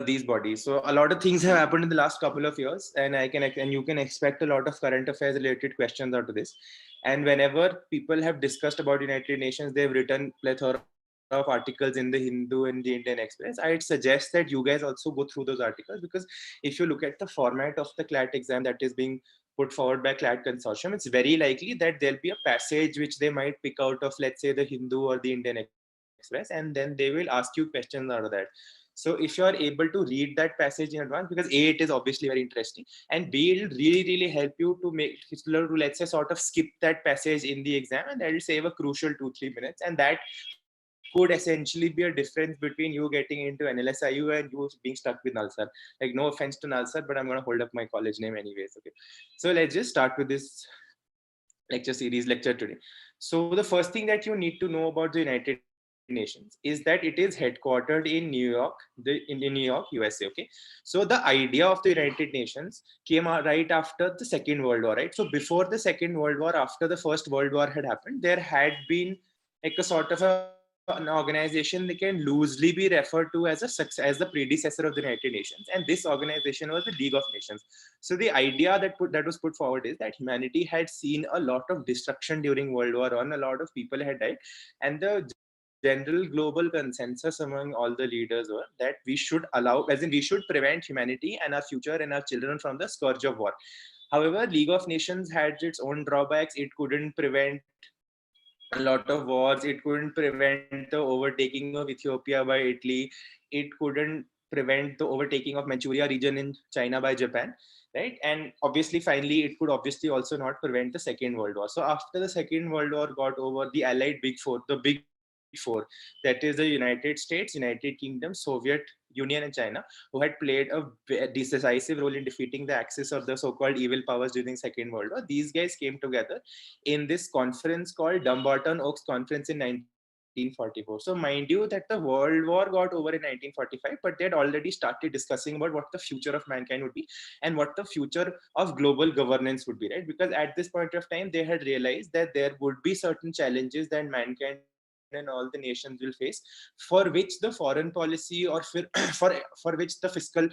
these bodies. So a lot of things have happened in the last couple of years, and you can expect a lot of current affairs related questions out of this. And whenever people have discussed about United Nations, they've written plethora of articles in the Hindu and the Indian Express. I'd suggest that you guys also go through those articles, because if you look at the format of the CLAT exam that is being put forward by CLAT consortium, it's very likely that there'll be a passage which they might pick out of, let's say, the Hindu or the Indian Express, and then they will ask you questions out of that. So if you are able to read that passage in advance, because A, it is obviously very interesting, and B, it'll really help you to let's say, sort of skip that passage in the exam, and that will save a crucial 2-3 minutes. And that could essentially be a difference between you getting into NLSIU and you being stuck with Nalsar. Like, no offense to Nalsar, but I'm going to hold up my college name anyways. Okay. So let's just start with this lecture today. So the first thing that you need to know about the United Nations is that it is headquartered in New York, in New York, USA. Okay. So the idea of the United Nations came out right after the Second World War, right? So before the Second World War, after the First World War had happened, there had been like a sort of an organization that can loosely be referred to as as the predecessor of the United Nations, and this organization was the League of Nations. So the idea that was put forward is that humanity had seen a lot of destruction during World War I. A lot of people had died, and the general global consensus among all the leaders were that we should we should prevent humanity and our future and our children from the scourge of war. However, League of Nations had its own drawbacks. It couldn't prevent a lot of wars. It couldn't prevent the overtaking of Ethiopia by Italy. It couldn't prevent the overtaking of Manchuria region in China by Japan, right? And obviously, finally, it could obviously also not prevent the Second World War. So after the Second World War got over, the Allied Big Four, the Big Four, that is the United States, United Kingdom, Soviet Union, and China, who had played a decisive role in defeating the axis of the so-called evil powers during Second World War. These guys came together in this conference called Dumbarton Oaks Conference in 1944. So mind you that the World War got over in 1945, but they had already started discussing about what the future of mankind would be and what the future of global governance would be, right? Because at this point of time, they had realized that there would be certain challenges that mankind and all the nations will face, for which the foreign policy or for which the fiscal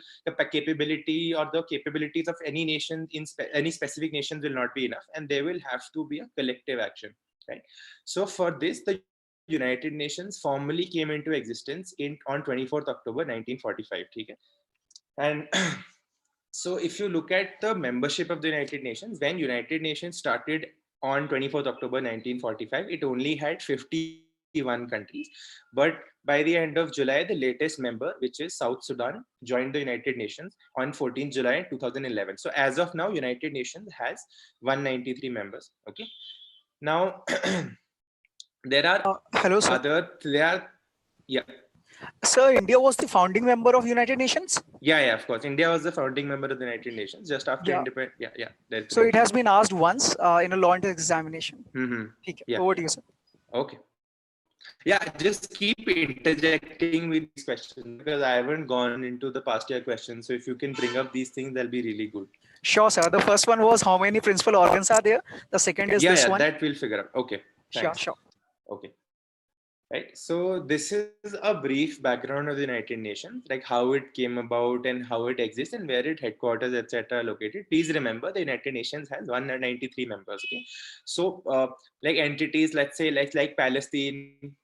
capability or the capabilities of any nation any specific nations will not be enough, and there will have to be a collective action, right? So for this, the United Nations formally came into existence on 24th October 1945. Okay? And so if you look at the membership of the United Nations, when United Nations started on 24th October 1945, it only had 51 countries. But by the end of July, the latest member, which is South Sudan, joined the United Nations on 14th July 2011. So as of now, United Nations has 193 members. Okay. Now, there are Hello, sir. yeah, Sir, India was the founding member of United Nations. of course. India was the founding member of the United Nations just after Yeah. independence. That's So it correct. has been asked once in a law examination. Mm-hmm. Okay. Yeah. Over to you, sir. Okay. Yeah, just keep interjecting with these questions because I haven't gone into the past year questions. So if you can bring up these things, that'll be really good. Sure, sir. The first one was how many principal organs are there. The second is this one. That we'll figure out. Okay. Sure, Thanks. sure. Okay. Right. So this is a brief background of the United Nations, like how it came about and how it exists and where its headquarters, etc., are located. Please remember, the United Nations has 193 members. Okay. So, like entities, let's say, like Palestine,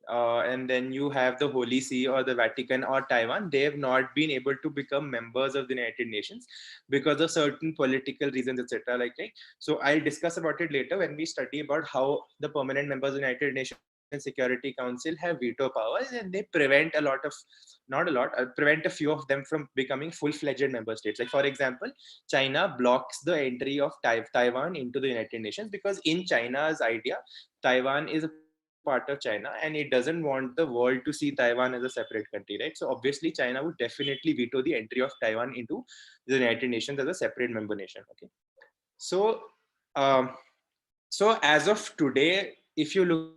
and then you have the Holy See or the Vatican or Taiwan, they have not been able to become members of the United Nations because of certain political reasons, etc. Like, so I'll discuss about it later when we study about how the permanent members of the United Nations Security Council have veto powers, and they prevent a lot of, not a lot, prevent a few of them from becoming full-fledged member states. Like, for example, China blocks the entry of Taiwan into the United Nations because in China's idea, Taiwan is a part of China and it doesn't want the world to see Taiwan as a separate country, right? So obviously China would definitely veto the entry of Taiwan into the United Nations as a separate member nation. Okay. So um, so as of today, if you look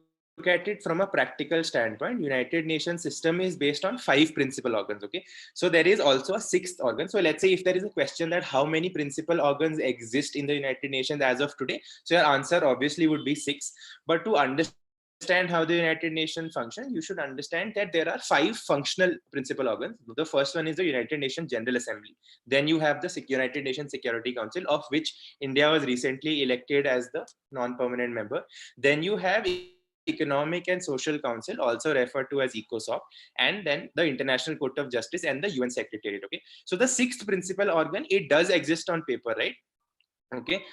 at it from a practical standpoint, United Nations system is based on 5 principal organs. Okay. So there is also a 6th organ. So let's say if there is a question that how many principal organs exist in the United Nations as of today, so your answer obviously would be 6. But to understand understand how the United Nations function, you should understand that there are 5 functional principal organs. The first one is the United Nations General Assembly. Then you have the United Nations Security Council, of which India was recently elected as the non-permanent member. Then you have Economic and Social Council, also referred to as ECOSOC, and then the International Court of Justice and the UN Secretariat. Okay, so the sixth principal organ, it does exist on paper, right? Okay,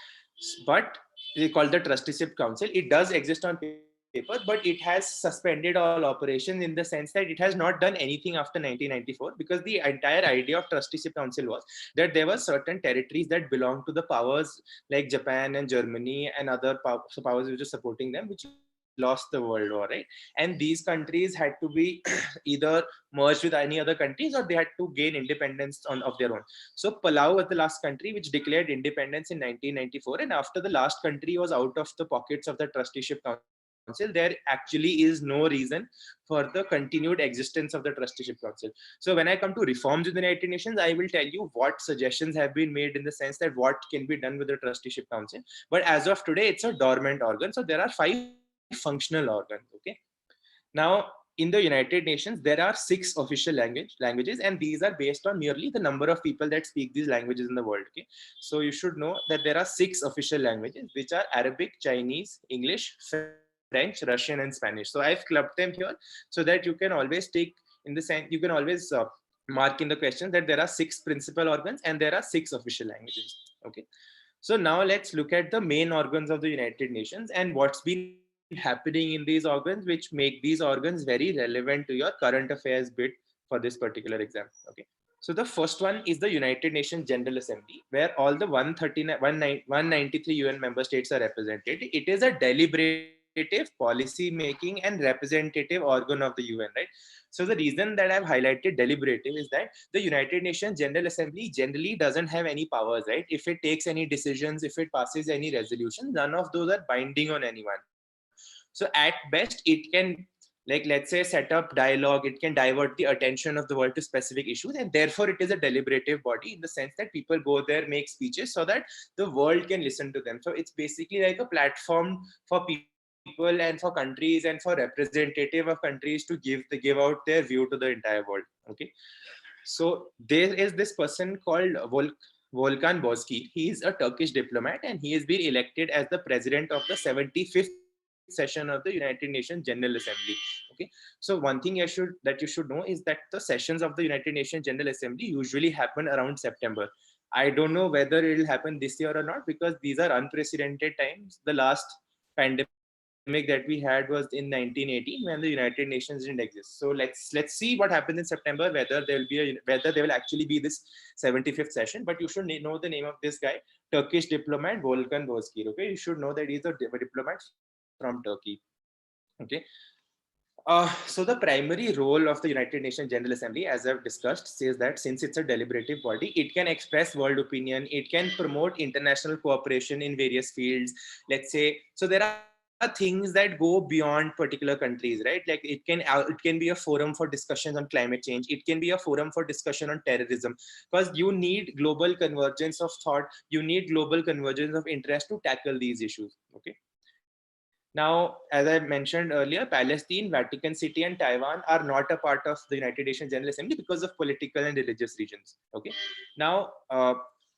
but they call the Trusteeship Council. It does exist on paper, but it has suspended all operations in the sense that it has not done anything after 1994, because the entire idea of Trusteeship Council was that there were certain territories that belonged to the powers like Japan and Germany and other powers which are supporting them, which lost the World War, right? And these countries had to be either merged with any other countries, or they had to gain independence of their own. So Palau was the last country which declared independence in 1994, and after the last country was out of the pockets of the Trusteeship Council, there actually is no reason for the continued existence of the Trusteeship Council. So when I come to reforms in the United Nations, I will tell you what suggestions have been made in the sense that what can be done with the Trusteeship Council. But as of today, it's a dormant organ. So there are 5 functional organs. Okay. Now, in the United Nations, there are 6 official languages, and these are based on merely the number of people that speak these languages in the world. Okay, so you should know that there are 6 official languages, which are Arabic, Chinese, English, French, Russian, and Spanish. So I've clubbed them here so that you can always take in the sense, you can always mark in the question that there are 6 principal organs and there are 6 official languages. Okay, so now let's look at the main organs of the United Nations and what's been happening in these organs, which make these organs very relevant to your current affairs bit for this particular exam. Okay, so the first one is the United Nations General Assembly, where all the 193 UN member states are represented. It is a deliberative, policy making, and representative organ of the UN, right? So the reason that I've highlighted deliberative is that the United Nations General Assembly generally doesn't have any powers, right? If it takes any decisions, if it passes any resolution, none of those are binding on anyone. So at best, it can, like, let's say, set up dialogue, it can divert the attention of the world to specific issues, and therefore it is a deliberative body in the sense that people go there, make speeches so that the world can listen to them. So it's basically like a platform for people and for countries and for representative of countries to give out their view to the entire world. Okay, so there is this person called Volkan Bozkır. He is a Turkish diplomat, and he has been elected as the president of the 75th session of the United Nations General Assembly. Okay, so one thing you should know is that the sessions of the United Nations General Assembly usually happen around September. I don't know whether it will happen this year or not, because these are unprecedented times. The last pandemic that we had was in 1918, when the United Nations didn't exist. So let's see what happens in September, whether there will actually be this 75th session. But you should know the name of this guy, Turkish diplomat Volkan Bozkır. Okay, you should know that he's a diplomat from Turkey. Okay. So the primary role of the United Nations General Assembly, as I've discussed, says that since it's a deliberative body, it can express world opinion, it can promote international cooperation in various fields. Let's say, so there are things that go beyond particular countries, right? Like it can be a forum for discussions on climate change. It can be a forum for discussion on terrorism, because you need global convergence of thought. You need global convergence of interest to tackle these issues. Okay. Now, as I mentioned earlier, Palestine, Vatican City, and Taiwan are not a part of the United Nations General Assembly because of political and religious reasons. Okay. Now,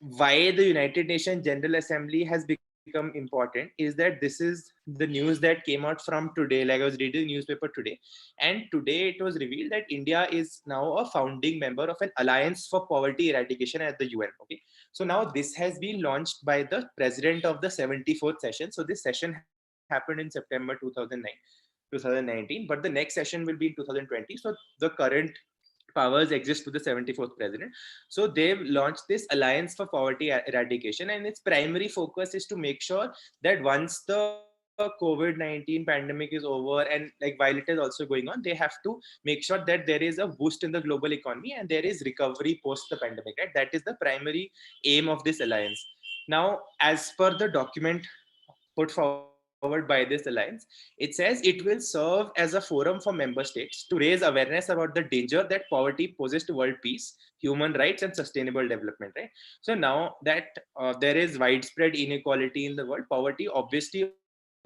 why the United Nations General Assembly has become important is that this is the news that came out from today. Like I was reading the newspaper today, and today it was revealed that India is now a founding member of an Alliance for Poverty Eradication at the UN. Okay. So now this has been launched by the president of the 74th session. So this session happened in September 2019, but the next session will be in 2020. So the current powers exist to the 74th president. So they've launched this Alliance for Poverty Eradication, and its primary focus is to make sure that once the COVID-19 pandemic is over, and like while it is also going on, they have to make sure that there is a boost in the global economy and there is recovery post the pandemic, right? That is the primary aim of this alliance. Now, as per the document put forward by this alliance, it says it will serve as a forum for member states to raise awareness about the danger that poverty poses to world peace, human rights, and sustainable development, right? So now that there is widespread inequality in the world, poverty obviously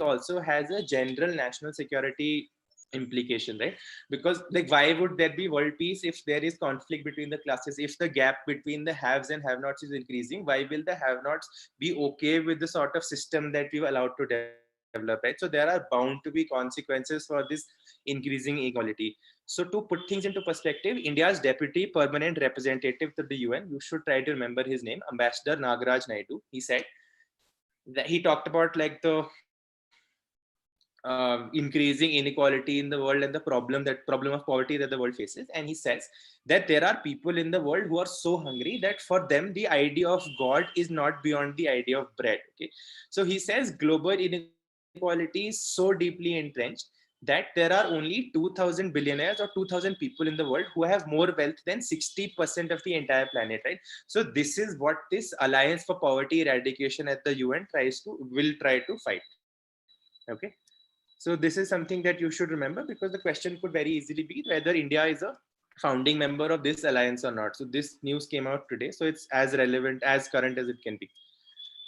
also has a general national security implication, right? Because like why would there be world peace if there is conflict between the classes? If the gap between the haves and have nots is increasing, why will the have nots be okay with the sort of system that we've allowed to develop, right? So there are bound to be consequences for this increasing inequality. So to put things into perspective, India's deputy permanent representative to the UN, you should try to remember his name, Ambassador Nagaraj Naidu. He said that he talked about like the increasing inequality in the world and the problem of poverty that the world faces. And he says that there are people in the world who are so hungry that for them the idea of God is not beyond the idea of bread. Okay, so he says global inequality is so deeply entrenched that there are only 2000 billionaires or 2000 people in the world who have more wealth than 60% of the entire planet, right? So this is what this Alliance for Poverty Eradication at the UN will try to fight. Okay, so this is something that you should remember, because the question could very easily be whether India is a founding member of this alliance or not. So this news came out today, so it's as relevant, as current as it can be.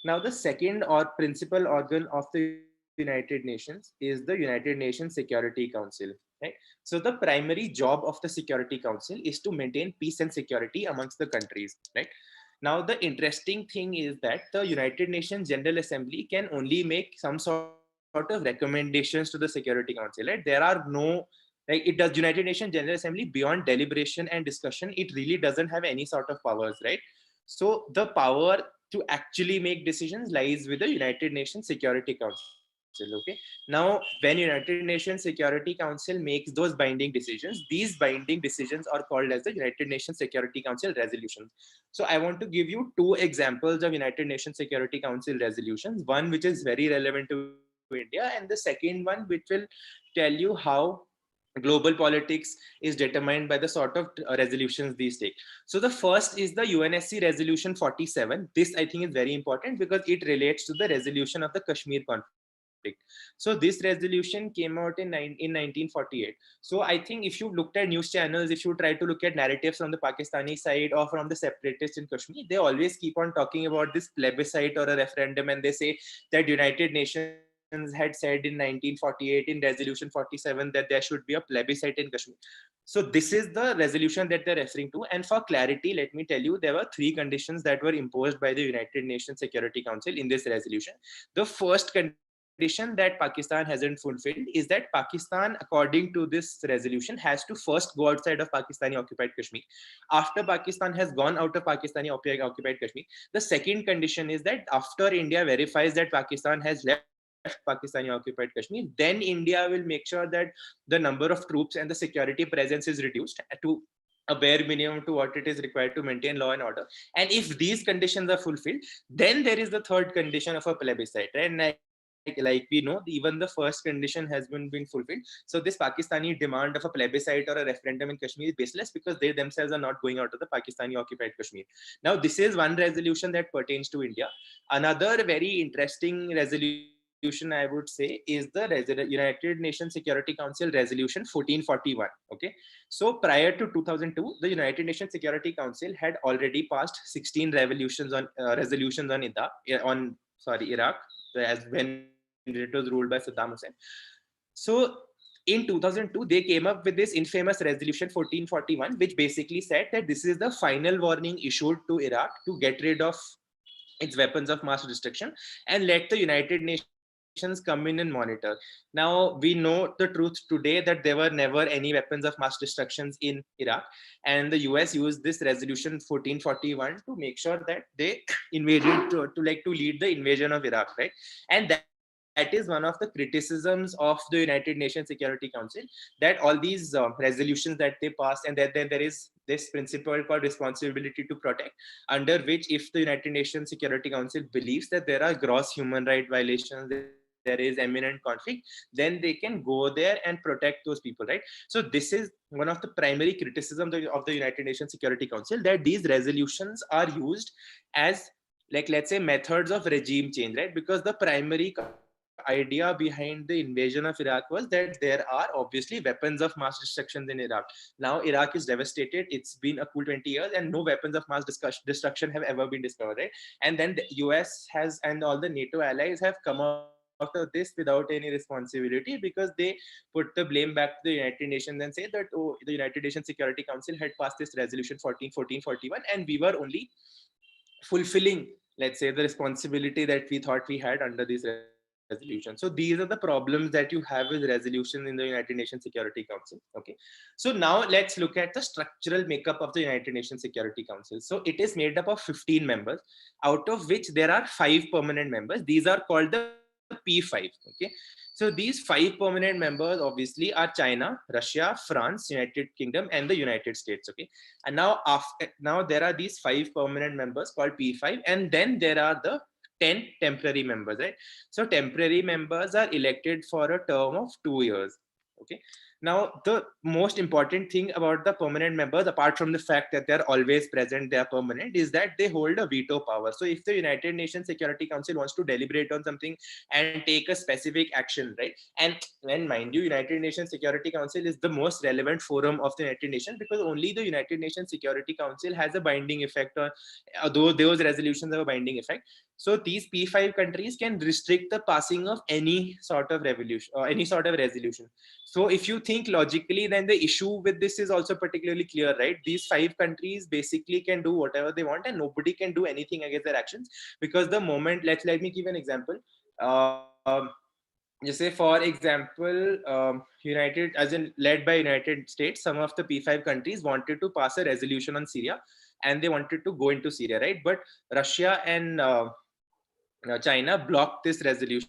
Now, the second or principal organ of the United Nations is the United Nations Security Council, right? So the primary job of the Security Council is to maintain peace and security amongst the countries, right? Now, the interesting thing is that the United Nations General Assembly can only make some sort of recommendations to the Security Council, right? There are no, like, it does United Nations General Assembly beyond deliberation and discussion, it really doesn't have any sort of powers, right? So the power to actually make decisions lies with the United Nations Security Council. Okay, now when United Nations Security Council makes those binding decisions, these binding decisions are called as the United Nations Security Council resolutions. So I want to give you two examples of United Nations Security Council resolutions, one which is very relevant to India, and the second one which will tell you how global politics is determined by the sort of resolutions these take. So the first is the UNSC resolution 47. This I think is very important because it relates to the resolution of the Kashmir conflict. So this resolution came out in 1948. So I think if you looked at news channels, if you try to look at narratives from the Pakistani side or from the separatists in Kashmir, they always keep on talking about this plebiscite or a referendum, and they say that United Nations had said in 1948 in resolution 47 that there should be a plebiscite in Kashmir. So this is the resolution that they're referring to. And for clarity, let me tell you, there were three conditions that were imposed by the United Nations Security Council in this resolution. The first condition that Pakistan hasn't fulfilled is that Pakistan, according to this resolution, has to first go outside of Pakistani occupied Kashmir. After Pakistan has gone out of Pakistani occupied Kashmir, the second condition is that after India verifies that Pakistan has left Pakistani occupied Kashmir, then India will make sure that the number of troops and the security presence is reduced to a bare minimum to what it is required to maintain law and order. And if these conditions are fulfilled, then there is the third condition of a plebiscite. And like we know, even the first condition has been fulfilled. So this Pakistani demand of a plebiscite or a referendum in Kashmir is baseless because they themselves are not going out of the Pakistani occupied Kashmir. Now, this is one resolution that pertains to India. Another very interesting resolution, I would say, is the United Nations Security Council Resolution 1441. Okay, so prior to 2002, the United Nations Security Council had already passed 16 resolutions on Iraq, as when it was ruled by Saddam Hussein. So in 2002, they came up with this infamous resolution 1441, which basically said that this is the final warning issued to Iraq to get rid of its weapons of mass destruction and let the United Nations come in and monitor. Now, we know the truth today that there were never any weapons of mass destructions in Iraq, and the US used this resolution 1441 to make sure that they invaded to lead the invasion of Iraq, right? And that is one of the criticisms of the United Nations Security Council, that all these resolutions that they pass, and that then there is this principle called responsibility to protect, under which if the United Nations Security Council believes that there are gross human rights violations, there is imminent conflict, then they can go there and protect those people, right? So this is one of the primary criticisms of the United Nations Security Council, that these resolutions are used as, like, let's say, methods of regime change, right? Because the primary idea behind the invasion of Iraq was that there are obviously weapons of mass destruction in Iraq. Now Iraq is devastated, it's been a cool 20 years and no weapons of mass destruction have ever been discovered, right? And then the US has and all the NATO allies have come up with this of this without any responsibility, because they put the blame back to the United Nations and say that, oh, the United Nations Security Council had passed this resolution 1441 and we were only fulfilling, let's say, the responsibility that we thought we had under this resolution. So these are the problems that you have with resolution in the United Nations Security Council. Okay, so now let's look at the structural makeup of the United Nations Security Council. So it is made up of 15 members, out of which there are 5 permanent members. These are called the P5. Okay, so these 5 permanent members obviously are China, Russia, France, United Kingdom, and the United States. Okay, and now there are these 5 permanent members called P5, and then there are the 10 temporary members, right? So temporary members are elected for a term of 2 years. Okay, now the most important thing about the permanent members, apart from the fact that they're always present, they're permanent, is that they hold a veto power. So if the United Nations Security Council wants to deliberate on something and take a specific action, right? And when, mind you, United Nations Security Council is the most relevant forum of the United Nations, because only the United Nations Security Council has a binding effect on, those resolutions have a binding effect. So these P5 countries can restrict the passing of any sort of revolution or any sort of resolution. So if you think logically, then the issue with this is also particularly clear, right? These 5 countries basically can do whatever they want and nobody can do anything against their actions, because the moment, let me give an example. Just say, for example, United, as in led by United States, some of the P5 countries wanted to pass a resolution on Syria and they wanted to go into Syria, right? But Russia and China blocked this resolution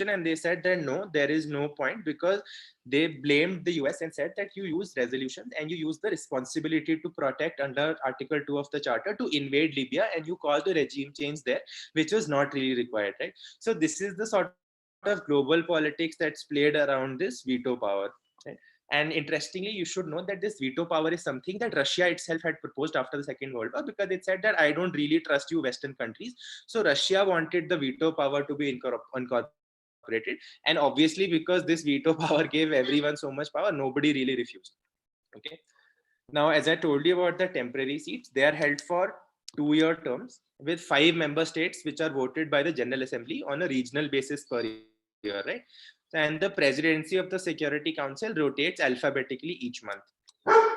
and they said that no, there is no point, because they blamed the US and said that you use resolutions and you use the responsibility to protect under Article 2 of the Charter to invade Libya, and you call the regime change there, which was not really required, right? So this is the sort of global politics that's played around this veto power, right? And interestingly, you should know that this veto power is something that Russia itself had proposed after the Second World War, because it said that I don't really trust you Western countries. So Russia wanted the veto power to be incorporated. And obviously, because this veto power gave everyone so much power, nobody really refused. Okay. Now, as I told you about the temporary seats, they are held for 2-year terms with 5 member states, which are voted by the General Assembly on a regional basis per year, right? And the presidency of the Security Council rotates alphabetically each month.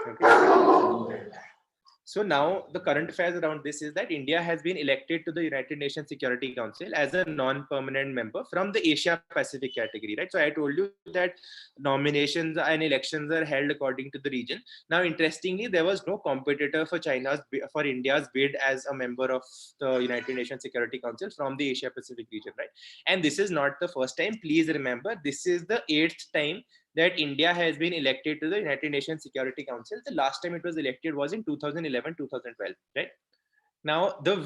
Okay. So now the current affairs around this is that India has been elected to the United Nations Security Council as a non-permanent member from the Asia Pacific category, right? So I told you that nominations and elections are held according to the region. Now, interestingly, there was no competitor for India's bid as a member of the United Nations Security Council from the Asia Pacific region, right? And this is not the first time. Please remember, this is the 8th time that India has been elected to the United Nations Security Council. The last time it was elected was in 2011, 2012, right? Now, the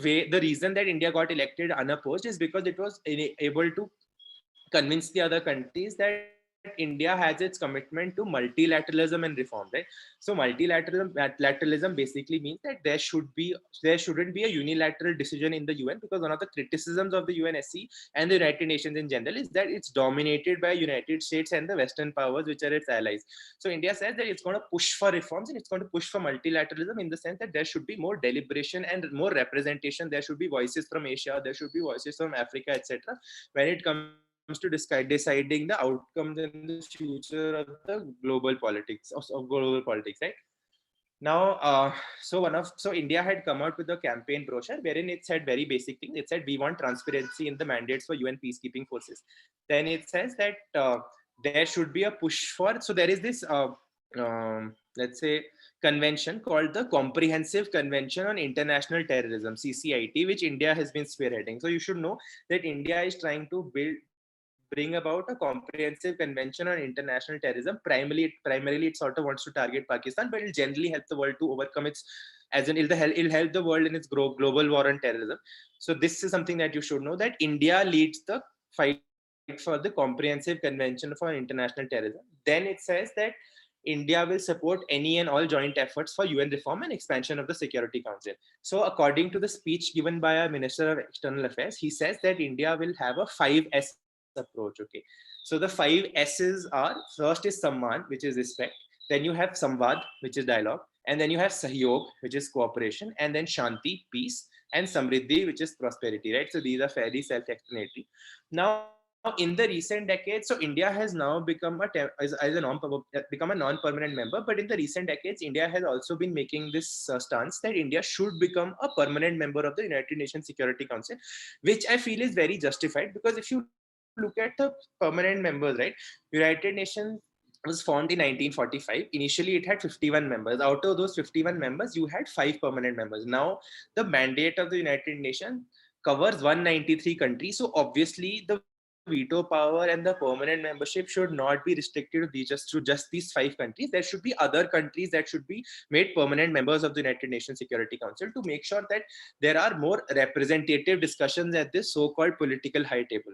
reason that India got elected unopposed is because it was able to convince the other countries that India has its commitment to multilateralism and reform, right? So multilateralism basically means that there shouldn't be a unilateral decision in the UN, because one of the criticisms of the UNSC and the United Nations in general is that it's dominated by United States and the Western powers, which are its allies. So India says that it's going to push for reforms and it's going to push for multilateralism, in the sense that there should be more deliberation and more representation. There should be voices from Asia, there should be voices from Africa, etc., when it comes to deciding the outcomes and the future of the global politics, right? Now, so India had come out with a campaign brochure wherein it said very basic things. It said we want transparency in the mandates for UN peacekeeping forces. Then it says that there should be a push for. So there is this, let's say, convention called the Comprehensive Convention on International Terrorism (CCIT), which India has been spearheading. So you should know that India is trying to bring about a comprehensive convention on international terrorism. Primarily it sort of wants to target Pakistan, but it'll generally help the world to overcome its, as in it'll help the world in its global war on terrorism. So this is something that you should know, that India leads the fight for the Comprehensive Convention for International Terrorism. Then it says that India will support any and all joint efforts for UN reform and expansion of the Security Council. So according to the speech given by our Minister of External Affairs, he says that India will have a 5S approach. Okay, so the 5 S's are: first is Samman, which is respect, then you have Samvad, which is dialogue, and then you have Sahyog, which is cooperation, and then Shanti, peace, and Samriddhi, which is prosperity, right? So these are fairly self-explanatory. Now, in the recent decades, so India has now become become a non-permanent member. But in the recent decades, India has also been making this stance that India should become a permanent member of the United Nations Security Council, which I feel is very justified, because if you look at the permanent members, right, United Nations was formed in 1945. Initially, it had 51 members. Out of those 51 members, you had 5 permanent members. Now, the mandate of the United Nations covers 193 countries. So obviously, the veto power and the permanent membership should not be restricted to just these 5 countries. There should be other countries that should be made permanent members of the United Nations Security Council, to make sure that there are more representative discussions at this so-called political high table.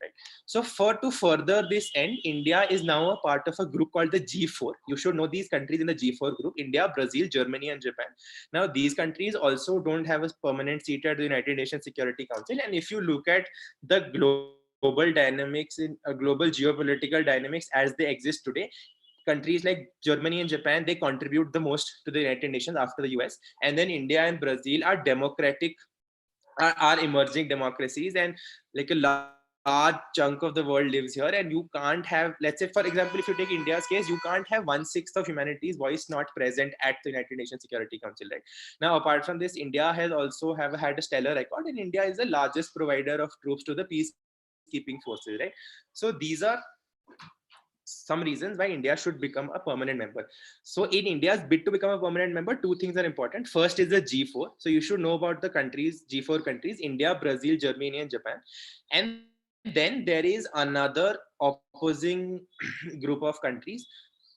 Right. So to further this end, India is now a part of a group called the G4. You should know these countries in the G4 group: India, Brazil, Germany, and Japan. Now, these countries also don't have a permanent seat at the United Nations Security Council. And if you look at the global dynamics in global geopolitical dynamics as they exist today, countries like Germany and Japan, they contribute the most to the United Nations after the US. And then India and Brazil are are emerging democracies, and like a large chunk of the world lives here. And you can't have, let's say, for example, if you take India's case, you can't have 1/6 of humanity's voice not present at the United Nations Security Council, right? Now, apart from this, India has also had a stellar record, and India is the largest provider of troops to the peacekeeping forces, right? So these are some reasons why India should become a permanent member. So in India's bid to become a permanent member, 2 things are important. First is the G4. So you should know about the countries, G4 countries: India, Brazil, Germany, and Japan. And then there is another opposing group of countries,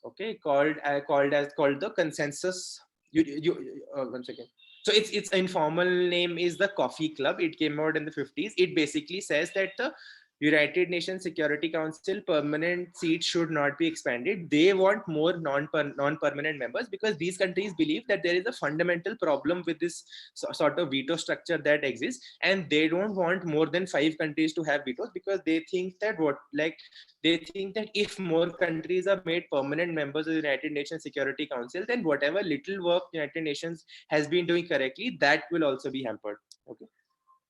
okay, called the consensus. One second. So its informal name is the Coffee Club. It came out in the 50s. It basically says that the United Nations Security Council permanent seats should not be expanded. They want more non-permanent members, because these countries believe that there is a fundamental problem with this sort of veto structure that exists, and they don't want more than 5 countries to have vetoes, because they think that if more countries are made permanent members of the United Nations Security Council, then whatever little work the United Nations has been doing correctly, that will also be hampered. Okay.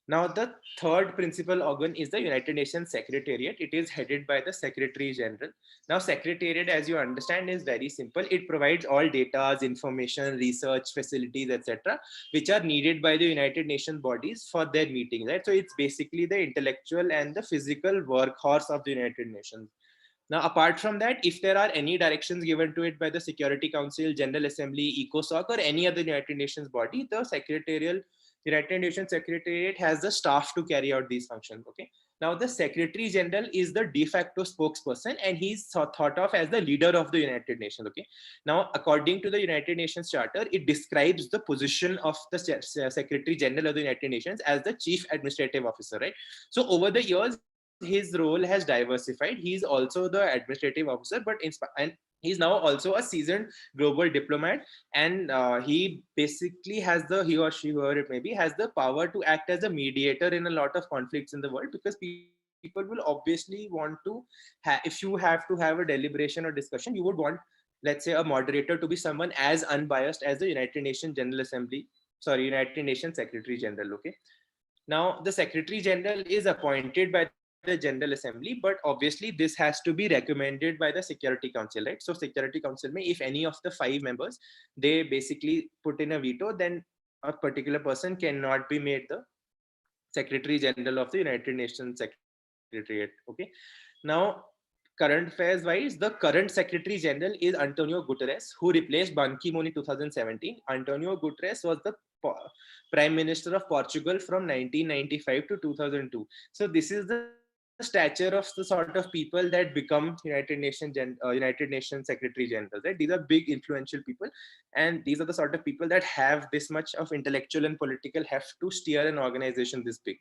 Now, the third principal organ is the United Nations Secretariat. It is headed by the Secretary General. Now, Secretariat, as you understand, is very simple. It provides all data, information, research, facilities, etc., which are needed by the United Nations bodies for their meetings. Right? So it's basically the intellectual and the physical workhorse of the United Nations. Now, apart from that, if there are any directions given to it by the Security Council, General Assembly, ECOSOC, or any other United Nations body, the United Nations Secretariat has the staff to carry out these functions. Okay. Now, the Secretary General is the de facto spokesperson, and he's thought of as the leader of the United Nations. Okay. Now, according to the United Nations Charter, it describes the position of the Secretary General of the United Nations as the Chief Administrative Officer. Right. So, over the years, his role has diversified. He's also the administrative officer, and he's now also a seasoned global diplomat, and he basically he or she, whoever it may be, has the power to act as a mediator in a lot of conflicts in the world, because people will obviously want to if you have to have a deliberation or discussion, you would want, let's say, a moderator to be someone as unbiased as the United Nations United Nations Secretary General. Okay. Now, the Secretary General is appointed by the General Assembly, but obviously this has to be recommended by the Security Council, right? So Security Council if any of the 5 members, they basically put in a veto, then a particular person cannot be made the Secretary General of the United Nations Secretariat. Okay. Now, current affairs wise, the current Secretary General is Antonio Guterres, who replaced Ban Ki-moon in 2017. Antonio Guterres was the Prime Minister of Portugal from 1995 to 2002. So this is the stature of the sort of people that become United Nations Secretary Generals. Right? These are big, influential people, and these are the sort of people that have this much of intellectual and political heft to steer an organization this big.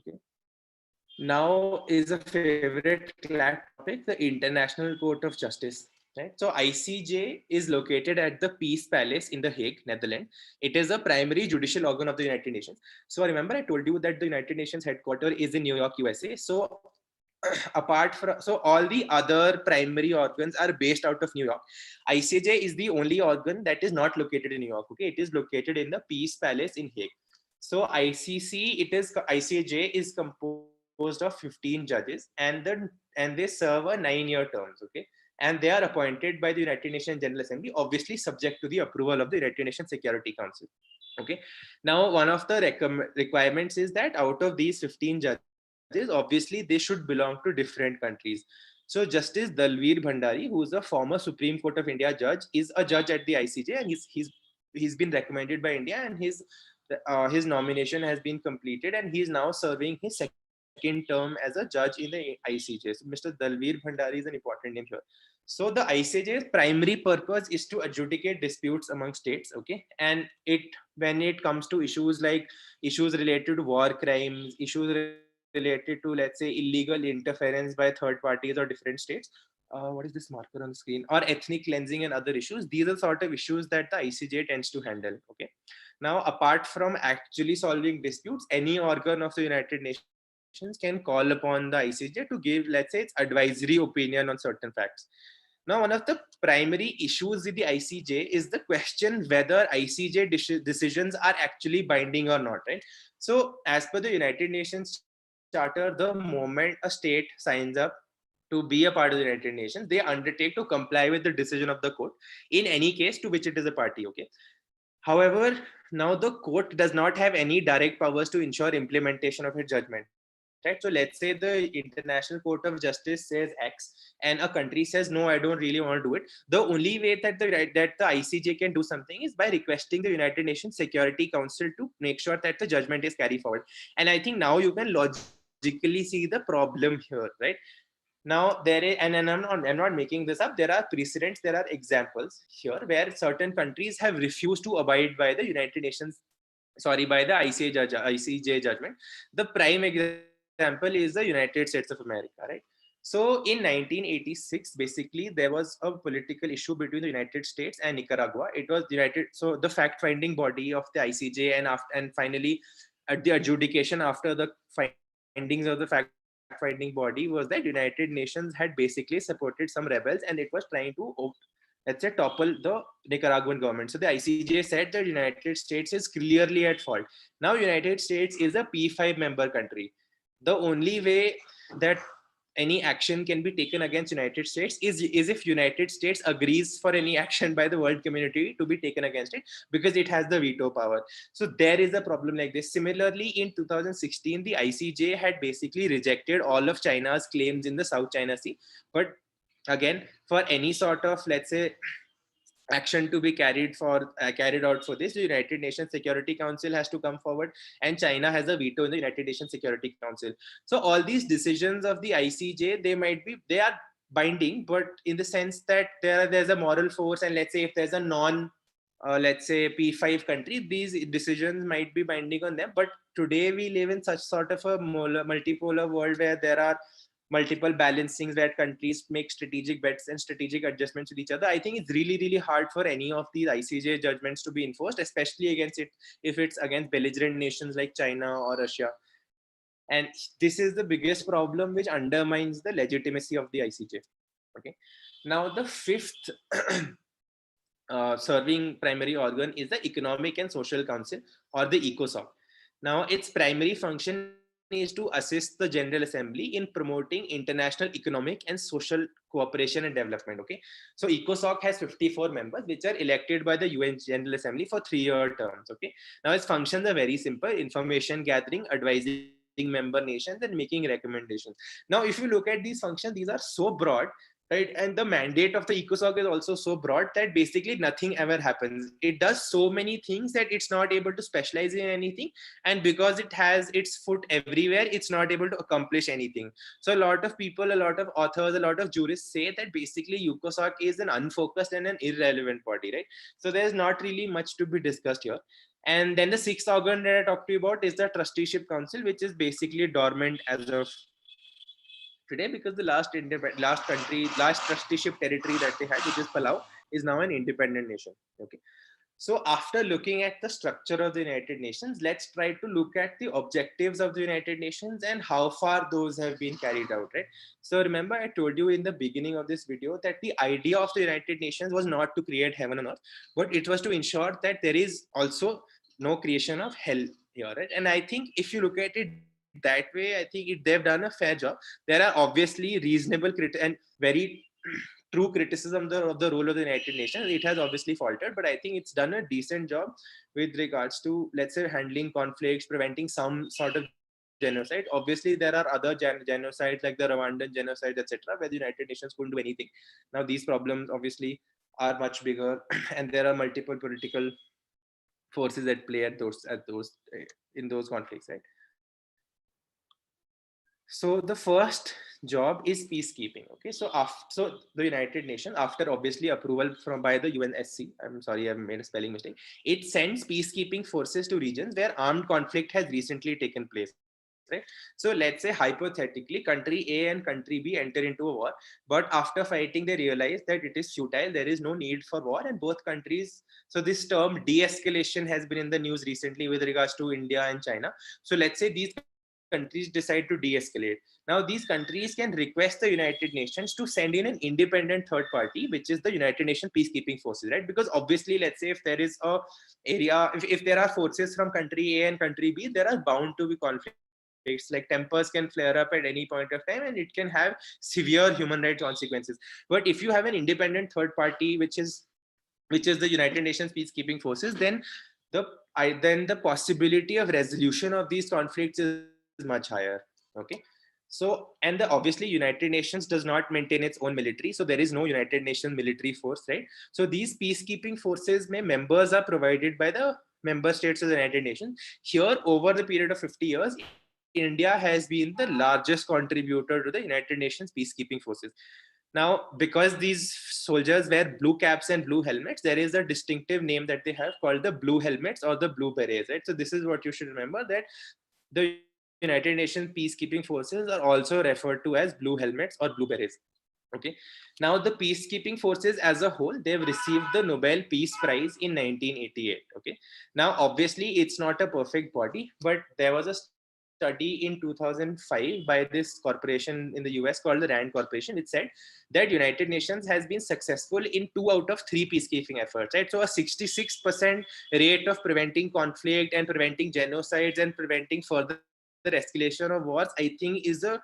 Okay. Now is a favorite topic, the International Court of Justice. Right? So ICJ is located at the Peace Palace in The Hague, Netherlands. It is a primary judicial organ of the United Nations. So remember I told you that the United Nations headquarters is in New York, USA. So all the other primary organs are based out of New York. ICJ is the only organ that is not located in New York. Okay, it is located in the Peace Palace in Hague. So ICJ is composed composed of 15 judges, and they serve a 9-year terms. Okay, and they are appointed by the United Nations General Assembly, obviously subject to the approval of the United Nations Security Council. Okay, now one of the requirements is that out of these 15 judges, obviously they should belong to different countries. So Justice Dalveer Bhandari, who is a former Supreme Court of India judge, is a judge at the ICJ, and he's been recommended by India, and his nomination has been completed, and he is now serving his second term as a judge in the ICJ. So Mr. Dalveer Bhandari is an important name here. So the ICJ's primary purpose is to adjudicate disputes among states. Okay, and when it comes to issues like issues related to war crimes, issues related to, let's say, illegal interference by third parties or different states, what is this marker on the screen, or ethnic cleansing and other issues, these are sort of issues that the ICJ tends to handle. Okay, now apart from actually solving disputes, any organ of the United Nations can call upon the ICJ to give, let's say, its advisory opinion on certain facts. Now, one of the primary issues with the ICJ is the question whether ICJ decisions are actually binding or not, right? So, as per the United Nations Charter, the moment a state signs up to be a part of the United Nations, they undertake to comply with the decision of the court in any case to which it is a party. Okay. However, now the court does not have any direct powers to ensure implementation of its judgment. Right? So let's say the International Court of Justice says X, and a country says no, I don't really want to do it. The only way that the ICJ can do something is by requesting the United Nations Security Council to make sure that the judgment is carried forward. And I think now you can logically see the problem here, right? Now there is, and I'm not making this up. There are precedents, there are examples here where certain countries have refused to abide by the by the ICJ judgment. The prime example is the United States of America, right? So in 1986, basically there was a political issue between the United States and Nicaragua. It was so the fact-finding body of the ICJ, and finally at the adjudication after the findings of the fact-finding body was that United Nations had basically supported some rebels, and it was trying to, let's say, topple the Nicaraguan government. So the ICJ said that United States is clearly at fault. Now United States is a P5 member country. The only way that any action can be taken against United States is if United States agrees for any action by the world community to be taken against it, because it has the veto power. So there is a problem like this. Similarly, in 2016, the ICJ had basically rejected all of China's claims in the South China Sea. But again, for any sort of, let's say, action to be carried out for this, the United Nations Security Council has to come forward, and China has a veto in the United Nations Security Council. So all these decisions of the ICJ, they are binding, but in the sense that there's a moral force, and let's say if there's a let's say P5 country, these decisions might be binding on them. But today we live in such sort of a multipolar world where there are multiple balancings, where countries make strategic bets and strategic adjustments with each other. I think it's really, really hard for any of these ICJ judgments to be enforced, especially if it's against belligerent nations like China or Russia. And this is the biggest problem which undermines the legitimacy of the ICJ. Okay. Now the fifth serving primary organ is the Economic and Social Council, or the ECOSOC. Now its primary function is to assist the General Assembly in promoting international economic and social cooperation and development. Okay, so ECOSOC has 54 members, which are elected by the UN General Assembly for 3-year terms. Okay, now its functions are very simple: information gathering, advising member nations, and making recommendations. Now, if you look at these functions, these are so broad, right? And the mandate of the ECOSOC is also so broad that basically nothing ever happens. It does so many things that it's not able to specialize in anything. And because it has its foot everywhere, it's not able to accomplish anything. So a lot of people, a lot of authors, a lot of jurists say that basically ECOSOC is an unfocused and an irrelevant body, right? So there's not really much to be discussed here. And then the sixth organ that I talked to you about is the Trusteeship Council, which is basically dormant as of today, because the last trusteeship territory that they had, which is Palau, is now an independent nation. Okay, so after looking at the structure of the United Nations, let's try to look at the objectives of the United Nations and how far those have been carried out, right? So remember, I told you in the beginning of this video that the idea of the United Nations was not to create heaven on earth, but it was to ensure that there is also no creation of hell here, right? And I think if you look at it that way, I think they've done a fair job. There are obviously reasonable and very true criticism of the role of the United Nations. It has obviously faltered, but I think it's done a decent job with regards to, let's say, handling conflicts, preventing some sort of genocide. Obviously, there are other genocides like the Rwandan genocide, etc., where the United Nations couldn't do anything. Now, these problems obviously are much bigger, and there are multiple political forces at play in those conflicts, right? So the first job is peacekeeping. Okay, so the United Nations, after obviously approval from by the UNSC, I'm sorry, I made a spelling mistake, it sends peacekeeping forces to regions where armed conflict has recently taken place. Right? So let's say hypothetically, country A and country B enter into a war, but after fighting, they realize that it is futile. There is no need for war, and both countries. So this term de-escalation has been in the news recently with regards to India and China. So let's say these countries decide to de-escalate. Now, these countries can request the United Nations to send in an independent third party, which is the United Nations peacekeeping forces, right? Because obviously, let's say if there is a area, if there are forces from country A and country B, there are bound to be conflicts. Like tempers can flare up at any point of time, and it can have severe human rights consequences. But if you have an independent third party, which is the United Nations peacekeeping forces, then the possibility of resolution of these conflicts is much higher. Okay, so and obviously United Nations does not maintain its own military, so there is no United Nations military force, right? So these peacekeeping forces members are provided by the member states of the United Nations. Here, over the period of 50 years, India has been the largest contributor to the United Nations peacekeeping forces. Now, because these soldiers wear blue caps and blue helmets, there is a distinctive name that they have called the blue helmets or the blue berets, right? So this is what you should remember, that the United Nations peacekeeping forces are also referred to as blue helmets or blue berets. Okay. Now, the peacekeeping forces as a whole, they've received the Nobel Peace Prize in 1988. Okay. Now, obviously, it's not a perfect body, but there was a study in 2005 by this corporation in the US called the RAND Corporation. It said that United Nations has been successful in 2 out of 3 peacekeeping efforts, right? So a 66% rate of preventing conflict and preventing genocides and preventing further escalation of wars, I think is a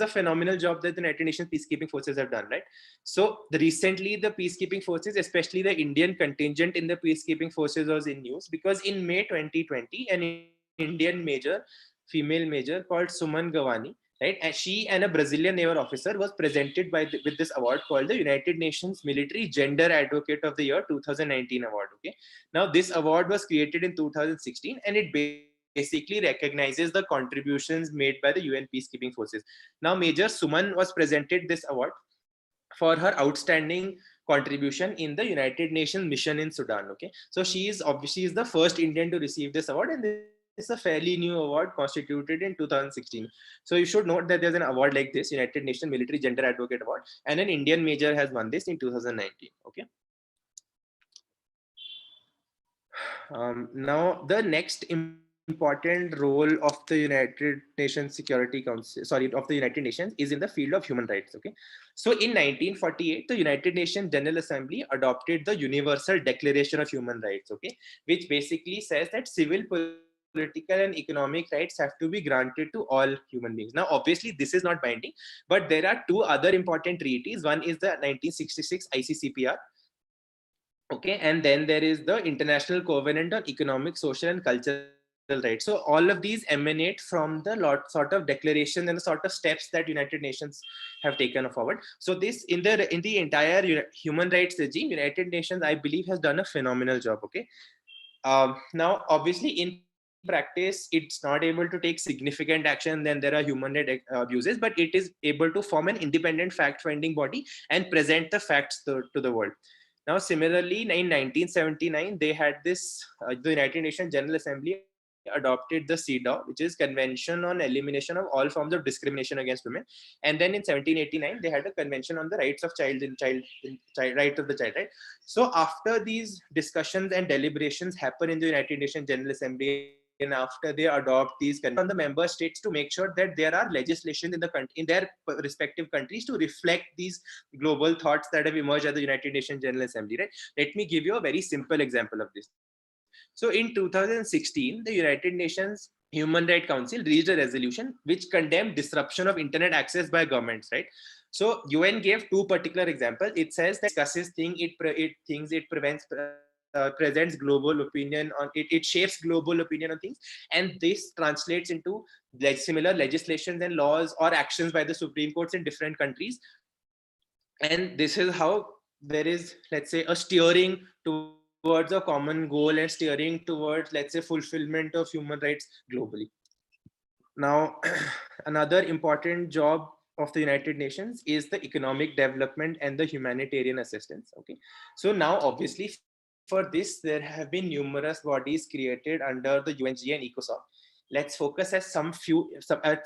phenomenal job that the United Nations peacekeeping forces have done, right? So recently the peacekeeping forces, especially the Indian contingent in the peacekeeping forces, was in news because in May 2020, an Indian major, female major called Suman Gawani, right? And she and a Brazilian naval officer was presented with this award called the United Nations Military Gender Advocate of the Year 2019 award. Okay. Now this award was created in 2016, and it basically recognizes the contributions made by the UN peacekeeping forces. Now, Major Suman was presented this award for her outstanding contribution in the United Nations mission in Sudan. Okay, so she is the first Indian to receive this award, and it's a fairly new award constituted in 2016. So you should note that there's an award like this, United Nations Military Gender Advocate Award, and an Indian major has won this in 2019. Okay. Now the next important role of the United Nations Security Council, of the United Nations, is in the field of human rights. Okay, so in 1948, the United Nations General Assembly adopted the Universal Declaration of Human Rights. Okay, which basically says that civil, political, and economic rights have to be granted to all human beings. Now, obviously, this is not binding, but there are 2 other important treaties. One is the 1966 ICCPR. Okay, and then there is the International Covenant on Economic, Social, and Cultural rights. So all of these emanate from the sort of declaration and the sort of steps that United Nations have taken forward. So this in the entire human rights regime, United Nations, I believe, has done a phenomenal job. Okay, now obviously in practice it's not able to take significant action, then there are human rights abuses, but it is able to form an independent fact-finding body and present the facts to the world. Now, similarly, in 1979, they had this, the United Nations General Assembly adopted the CEDAW, which is Convention on Elimination of All Forms of Discrimination Against Women. And then in 1789, they had a Convention on the Rights of Child Right of the Child, right? So after these discussions and deliberations happen in the United Nations General Assembly, and after they adopt these on the member states to make sure that there are legislation in their respective countries to reflect these global thoughts that have emerged at the United Nations General Assembly, right? Let me give you a very simple example of this. So in 2016, the United Nations Human Rights Council reached a resolution which condemned disruption of internet access by governments, right? So UN gave two particular examples. It says that discusses thing, it thinks it prevents presents global opinion on it, it shapes global opinion on things, and this translates into like similar legislations and laws or actions by the Supreme Courts in different countries. And this is how there is, let's say, a steering towards a common goal and steering towards, let's say, fulfillment of human rights globally. Now, another important job of the United Nations is the economic development and the humanitarian assistance. Okay, so now obviously for this there have been numerous bodies created under the UNG and ECOSOC. Let's focus at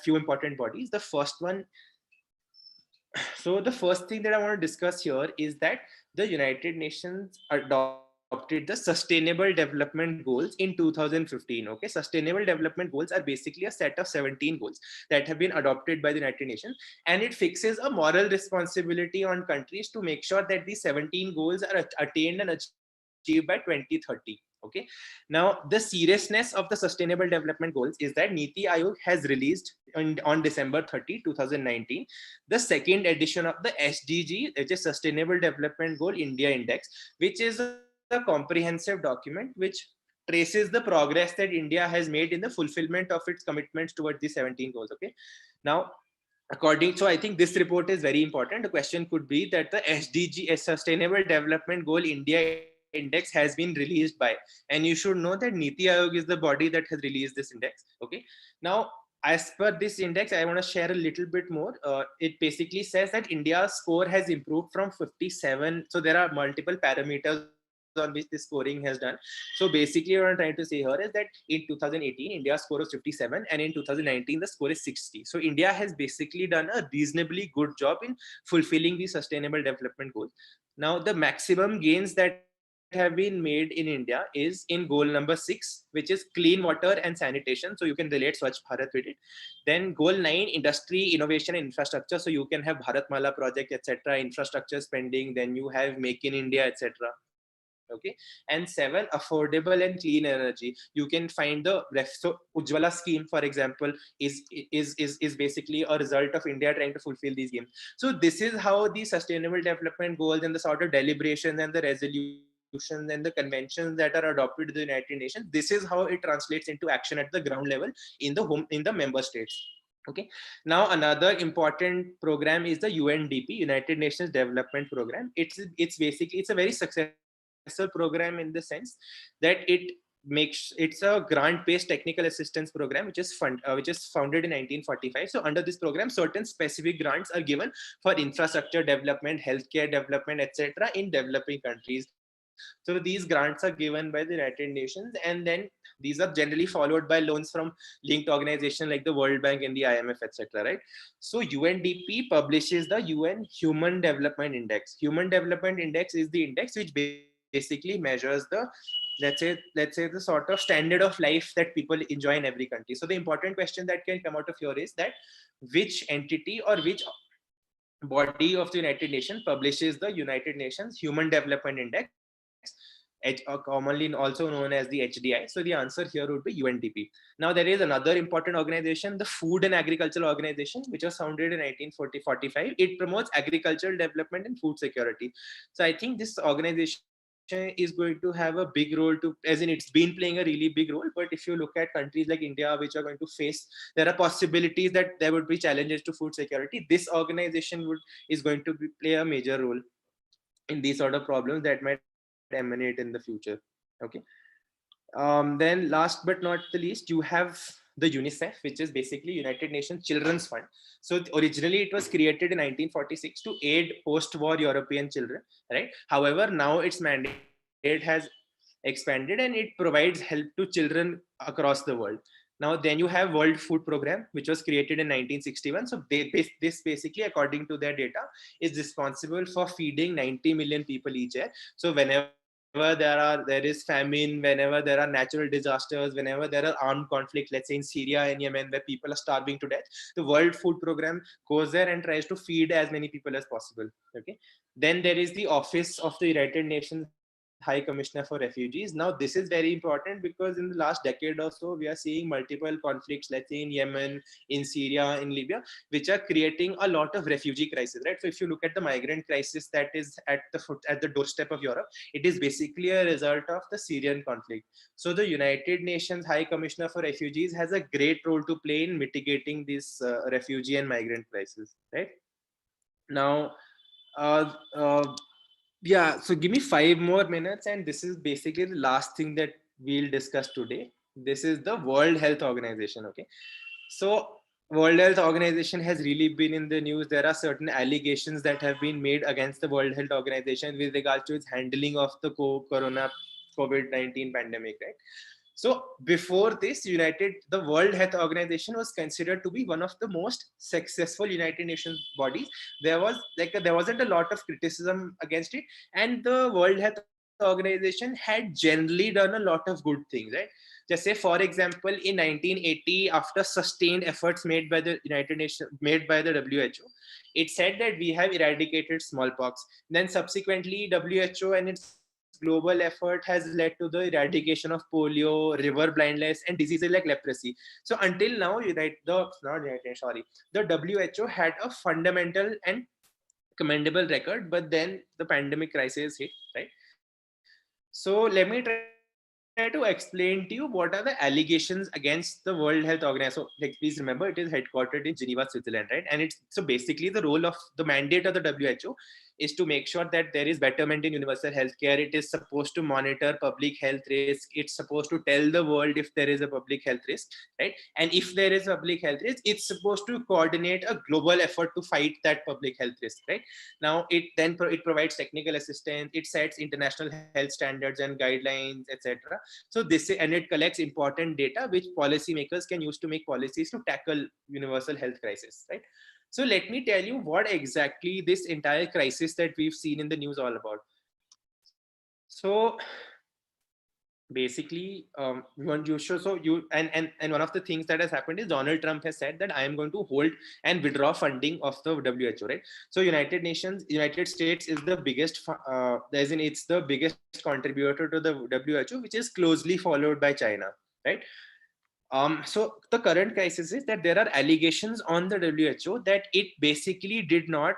few important bodies. The first one, so the first thing that I want to discuss here is that the United Nations adopted the Sustainable Development Goals in 2015. Okay, Sustainable Development Goals are basically a set of 17 goals that have been adopted by the United Nations, and it fixes a moral responsibility on countries to make sure that these 17 goals are attained and achieved by 2030. Okay, now the seriousness of the Sustainable Development Goals is that Niti Aayog has released on December 30, 2019, the second edition of the SDG, which is Sustainable Development Goal India Index, which is a comprehensive document which traces the progress that India has made in the fulfillment of its commitments towards the 17 goals. Okay, now so I think this report is very important. The question could be that the SDG, Sustainable Development Goal India Index, has been released by, and you should know that Niti Aayog is the body that has released this index. Okay, now as per this index, I want to share a little bit more. It basically says that India's score has improved from 57. So there are multiple parameters on which this scoring has done. So basically what I'm trying to say here is that in 2018 India's score was 57, and in 2019 the score is 60. So India has basically done a reasonably good job in fulfilling the Sustainable Development Goals. Now the maximum gains that have been made in India is in goal number 6, which is clean water and sanitation. So you can relate Swachh Bharat with it. Then goal 9, industry, innovation, and infrastructure. So you can have Bharatmala project, etc., infrastructure spending. Then you have Make in India, etc. Okay, and 7, affordable and clean energy. You can find the so Ujjwala scheme, for example, is basically a result of India trying to fulfill these games. So this is how the Sustainable Development Goals and the sort of deliberations and the resolutions and the conventions that are adopted to the United Nations, this is how it translates into action at the ground level in the member states. Okay, now another important program is the UNDP, United Nations Development Program. It's basically, it's a very successful program in the sense that it's a grant-based technical assistance program which is founded in 1945. So under this program, certain specific grants are given for infrastructure development, healthcare development, etc., in developing countries. So these grants are given by the United Nations, and then these are generally followed by loans from linked organizations like the World Bank and the IMF, etc., right? So UNDP publishes the UN Human Development Index. Human Development Index is the index which basically measures the, let's say the sort of standard of life that people enjoy in every country. So the important question that can come out of here is that which entity or which body of the United Nations publishes the United Nations Human Development Index, commonly also known as the HDI. So the answer here would be UNDP. Now there is another important organization, the Food and Agricultural Organization, which was founded in 1945. It promotes agricultural development and food security. So I think this organization is going to have a big role to, as in it's been playing a really big role. But if you look at countries like India, which are going to face, there are possibilities that there would be challenges to food security. This organization is going to play a major role in these sort of problems that might emanate in the future. Okay. Then last but not the least, you have the UNICEF, which is basically United Nations Children's Fund. So originally it was created in 1946 to aid post-war European children, right? However, now its mandate has expanded and it provides help to children across the world. Now, then you have World Food Program, which was created in 1961. So this basically, according to their data, is responsible for feeding 90 million people each year. So whenever there is famine, whenever there are natural disasters, whenever there are armed conflicts, let's say in Syria and Yemen, where people are starving to death, the World Food Program goes there and tries to feed as many people as possible. Okay. Then there is the Office of the United Nations High High Commissioner for Refugees. Now, this is very important because in the last decade or so, we are seeing multiple conflicts, let's say in Yemen, in Syria, in Libya, which are creating a lot of refugee crisis, right? So if you look at the migrant crisis that is at the doorstep of Europe, it is basically a result of the Syrian conflict. So the United Nations High Commissioner for Refugees has a great role to play in mitigating this refugee and migrant crisis, right? Now, uh, uh, yeah, so give me 5 more minutes, and this is basically the last thing that we'll discuss today. This is the World Health Organization. Okay, so World Health Organization has really been in the news. There are certain allegations that have been made against the World Health Organization with regards to its handling of the corona COVID-19 pandemic, right? So before this, the World Health Organization was considered to be one of the most successful United Nations bodies. There wasn't a lot of criticism against it, and the World Health Organization had generally done a lot of good things, right? Just say, for example, in 1980, after sustained efforts made by the United Nations, made by the WHO, it said that we have eradicated smallpox. Then subsequently, WHO and its global effort has led to the eradication of polio, river blindness, and diseases like leprosy. So until now, the WHO had a fundamental and commendable record, but then the pandemic crisis hit, right? So let me try to explain to you what are the allegations against the World Health Organization. So, like, please remember, it is headquartered in Geneva, Switzerland, right? And it's so basically the role of the mandate of the WHO is to make sure that there is betterment in universal healthcare. It is supposed to monitor public health risk. It's supposed to tell the world if there is a public health risk, right? And if there is a public health risk, it's supposed to coordinate a global effort to fight that public health risk, right? Now, it provides technical assistance. It sets international health standards and guidelines, etc. So and it collects important data which policymakers can use to make policies to tackle universal health crisis, right? So let me tell you what exactly this entire crisis that we've seen in the news all about. So basically, and one of the things that has happened is Donald Trump has said that I am going to hold and withdraw funding of the WHO, right? So United States is the biggest, as in it's the biggest contributor to the WHO, which is closely followed by China, right? So the current crisis is that there are allegations on the WHO that it basically did not,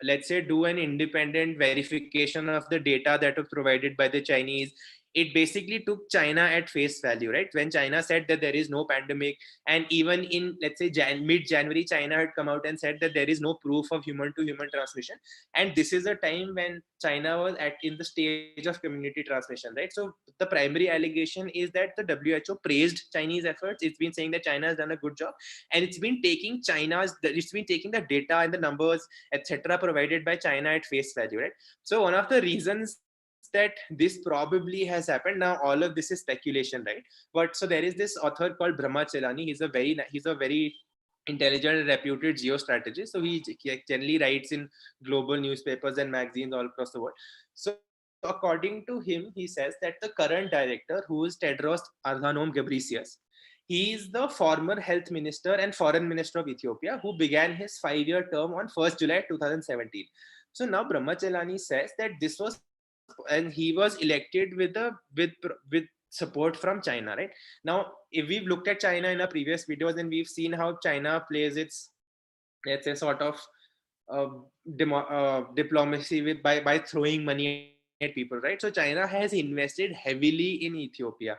let's say, do an independent verification of the data that was provided by the Chinese. It basically took China at face value, right? When China said that there is no pandemic, and even in, let's say, mid-January, China had come out and said that there is no proof of human-to-human transmission. And this is a time when China was in the stage of community transmission, right? So the primary allegation is that the WHO praised Chinese efforts. It's been saying that China has done a good job, and it's been taking the data and the numbers, etc., provided by China at face value, right? So one of the reasons that this probably has happened, now all of this is speculation, right? But so there is this author called Brahma Chelani. He's a very intelligent and reputed geostrategist. So he generally writes in global newspapers and magazines all across the world. So according to him, he says that the current director, who is Tedros Adhanom Ghebreyesus, he is the former health minister and foreign minister of Ethiopia, who began his 5-year term on 1st July 2017. So now Brahmachelani says that this was, and he was elected with support from China, right? Now, if we've looked at China in our previous videos, and we've seen how China plays its, let's say, sort of diplomacy by throwing money at people, right? So China has invested heavily in Ethiopia,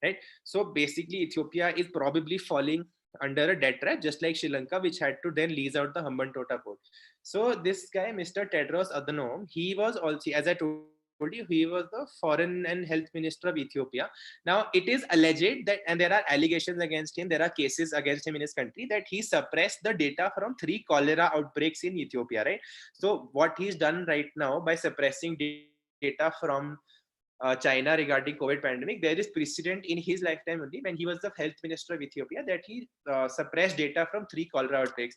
right? So basically, Ethiopia is probably falling under a debt trap, just like Sri Lanka, which had to then lease out the Hambantota port. So this guy, Mr. Tedros Adhanom, he was also, as I told you, he was the foreign and health minister of Ethiopia. Now, it is alleged that, and there are allegations against him, there are cases against him in his country, that he suppressed the data from 3 cholera outbreaks in Ethiopia, right? So what he's done right now by suppressing data from China regarding COVID pandemic, there is precedent in his lifetime only, when he was the health minister of Ethiopia, that he suppressed data from 3 cholera outbreaks.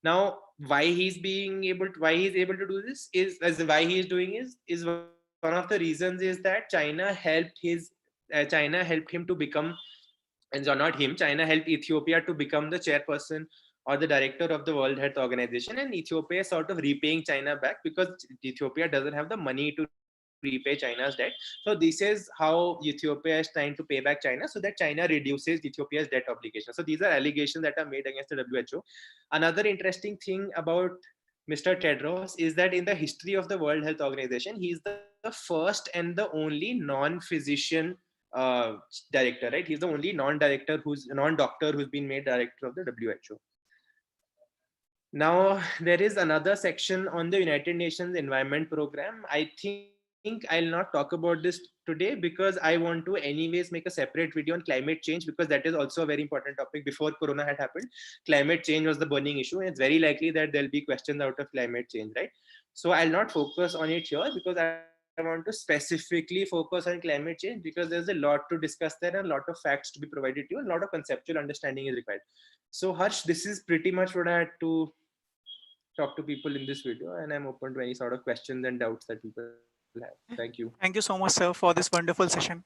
Now, why he's able to do this is, as why he is doing is one of the reasons is that China helped him to become, and so not him, China helped Ethiopia to become the chairperson or the director of the World Health Organization, and Ethiopia is sort of repaying China back because Ethiopia doesn't have the money to repay China, right? repay China's debt. So this is how Ethiopia is trying to pay back China so that China reduces Ethiopia's debt obligation. So these are allegations that are made against the WHO. Another interesting thing about Mr. Tedros is that in the history of the World Health Organization, he is the first and the only non-physician director, right? He's the only non-doctor who's been made director of the WHO. Now, there is another section on the United Nations Environment Program. I think I'll not talk about this today because I want to anyways make a separate video on climate change, because that is also a very important topic. Before Corona had happened, climate change was the burning issue. And it's very likely that there'll be questions out of climate change, right? So I'll not focus on it here because I want to specifically focus on climate change, because there's a lot to discuss there and a lot of facts to be provided to you, and a lot of conceptual understanding is required. So Harsh, this is pretty much what I had to talk to people in this video, and I'm open to any sort of questions and doubts that people have. Thank you. Thank you so much, sir, for this wonderful session.